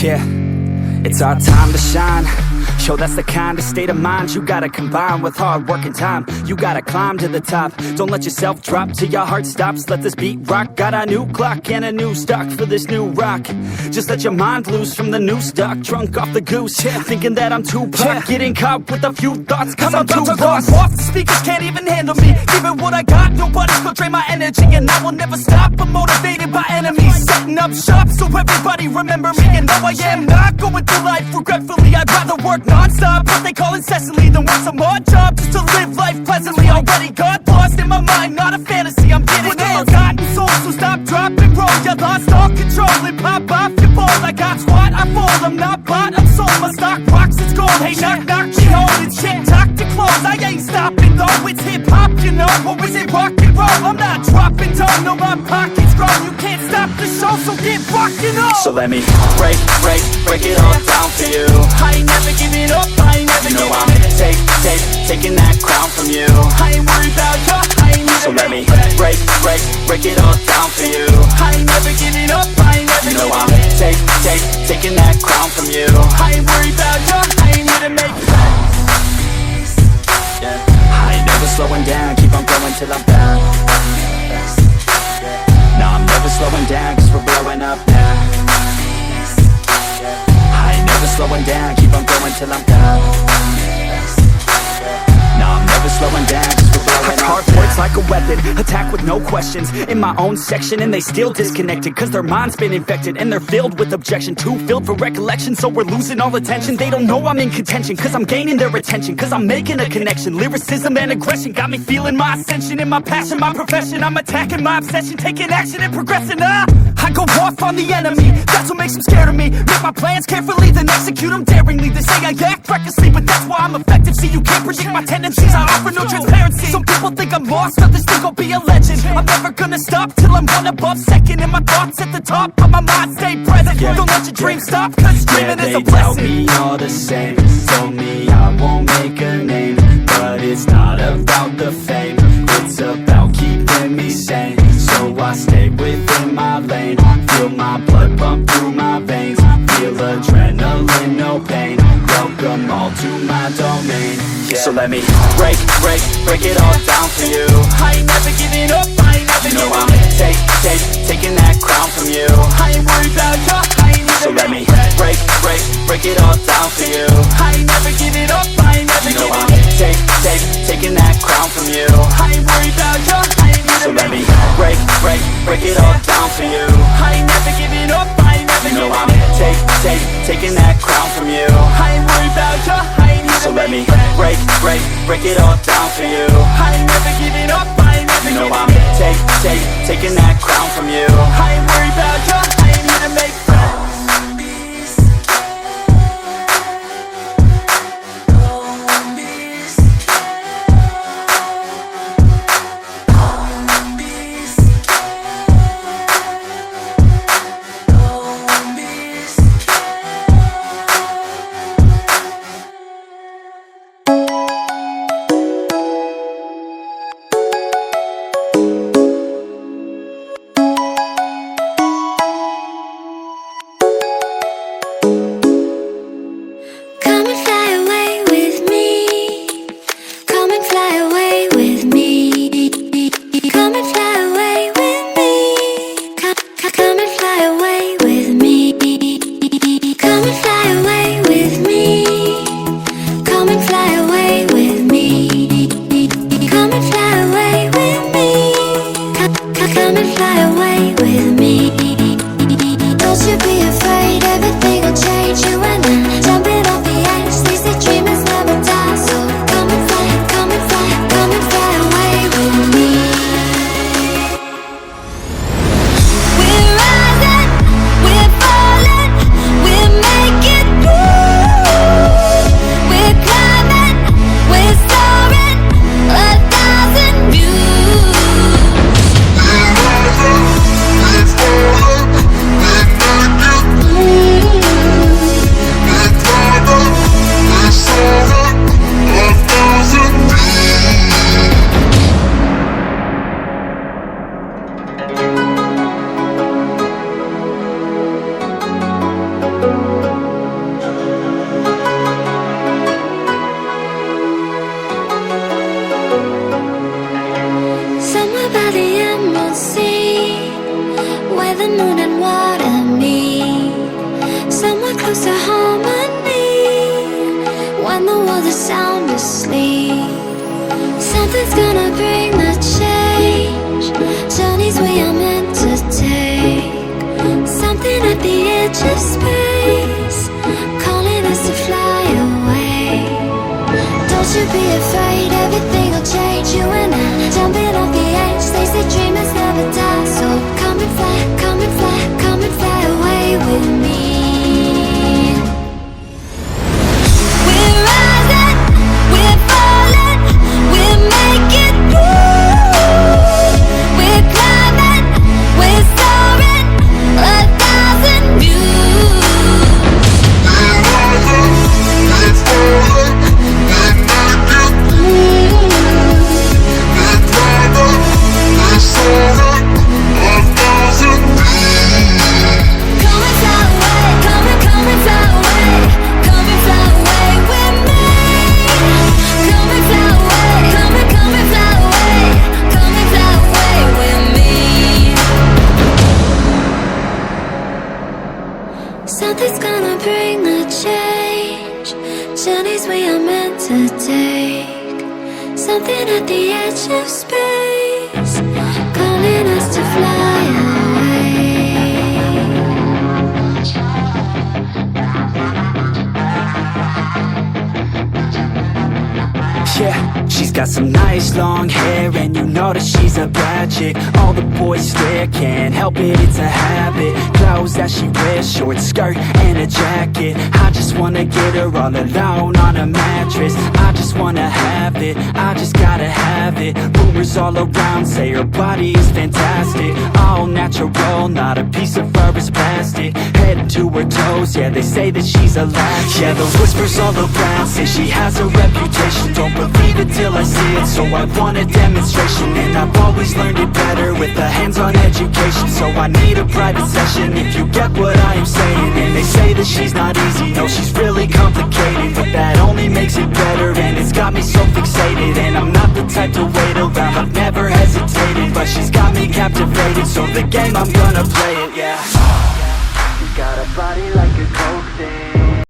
Yeah, it's our time to shine. Yo, that's the kind of state of mind you gotta combine with hard work and time. You gotta climb to the top. Don't let yourself drop till your heart stops. Let this beat rock. Got a new clock and a new stock for this new rock. Just let your mind loose from the new stock. Drunk off the goose, yeah. Thinking that I'm too pop. Getting caught with a few thoughts cause I'm too lost. Off the speakers can't even handle me. Giving what I got, nobody's gonna drain my energy. And I will never stop, I'm motivated by enemies. Setting up shop so everybody remember me. And no, I am not going through life regretfully. I'd rather work non-stop, what they call incessantly, than work some odd job just to live life pleasantly. Already got lost in my mind, not a fantasy, I'm getting it. Forgotten soul, so stop, drop, and roll. You lost all control and pop off your ball. I got squat, I fall, I'm not bought, I'm sold. My stock rocks, it's gold. Hey, knock, knock, she holding shit, talk to close. I ain't stopping though, it's hip-hop, you know. Or is it rock and roll? I'm not dropping down, no, my pocket's grown. You can't stop the show, so get rockin' on. So let me break it all down for you. I ain't never giving up, I ain't never giving up. Taking that crown from you. I ain't worried about you, I ain't never. So let me break it all down for you. I ain't never giving up, I ain't never giving up. I'm taking that crown from you. I ain't worried about you, I ain't here to make friends. Yeah. I ain't never slowing down, keep on going till I'm down. No, I'm never slowing down cause we're blowing up now. I ain't never slowing down, keep on going till I'm down. No, I'm never slowing down cause we're blowing up. Hard words like a weapon, attack with no questions. In my own section and they still disconnected cause their mind's been infected and they're filled with objection. Too filled for recollection so we're losing all attention. They don't know I'm in contention cause I'm gaining their attention. Cause I'm making a connection. Lyricism and aggression got me feeling my ascension. In my passion, my profession, I'm attacking my obsession. Taking action and progressing. I go off on the enemy, that's what makes them scared of me. Make my plans carefully, then execute them daringly. They say I act recklessly, but that's why I'm effective. See, you can't predict my tendencies, I offer no transparency. Some people think I'm lost, others think I'll be a legend. I'm never gonna stop till I'm one above second. And my thoughts at the top, but my mind stay present. Don't let your dreams stop, cause dreaming is a blessing. They tell me all the same, told me I won't make a name. But it's not about the fame, it's about keeping me sane. So I stay within my lane, feel my blood pump through my veins. Feel adrenaline, no pain, welcome all to my domain. Yeah. So let me break it all down for you. I ain't never giving up, I ain't never giving up. I'm taking that crown from you. I ain't worried about you, I ain't never. So let me break it all down for you. I ain't never giving up, I ain't never giving up. I'm taking that crown from you. I ain't worried about you, I ain't never. So let me break it all down for you. I ain't never giving up, I ain't never giving up. I'm taking that crown from you. I ain't worried about you, I ain't never. So let me break it all down for you. I ain't never giving up. moon and water me, somewhere close to harmony. When the world is sound asleep, something's gonna bring the change. Journeys we are meant to take, something at the edge of space, calling us to fly away. Don't you be afraid, everything will change. You and I, jumping off the edge. They say dreamers never die, so come and fly, come and fly, come and fly away with me. We're rising, we're falling, we're making through. We're climbing, we're soaring, 1,000 views. We're rising, we're falling, we're making through. We're climbing, we're soaring, 1,000 views. Come and fly away, come and fly away, come and fly away with me. Come and fly away, come and fly away, come and fly away with me. Something's gonna bring the change. Journeys we are meant to take, something at the edge of space, calling us to fly away. Yeah, she's got some nice long hair, and you know that she's a bad chick. All the boys stare, can't help it, it's a habit. Clothes that she wears, short skirt and a jacket. I just wanna get her all alone on a mattress. I just wanna have it, I just gotta have it. Rumors all around say her body is fantastic, all natural, not a piece of fur is plastic. Head to her toes, yeah, they say that she's a latch. Yeah, those whispers all around say she has a reputation. Don't believe it till I see it, so I want a demonstration. And I've always learned it better with a hands-on education, so I need a private session if you get what I am saying. And they say that she's not easy, no, she's really complicated, but that only makes it better, and it's got me so fixated. And I'm not the type to wait around, I've never hesitated, but she's got me captivated, so the game, I'm gonna play it, yeah. You got a body like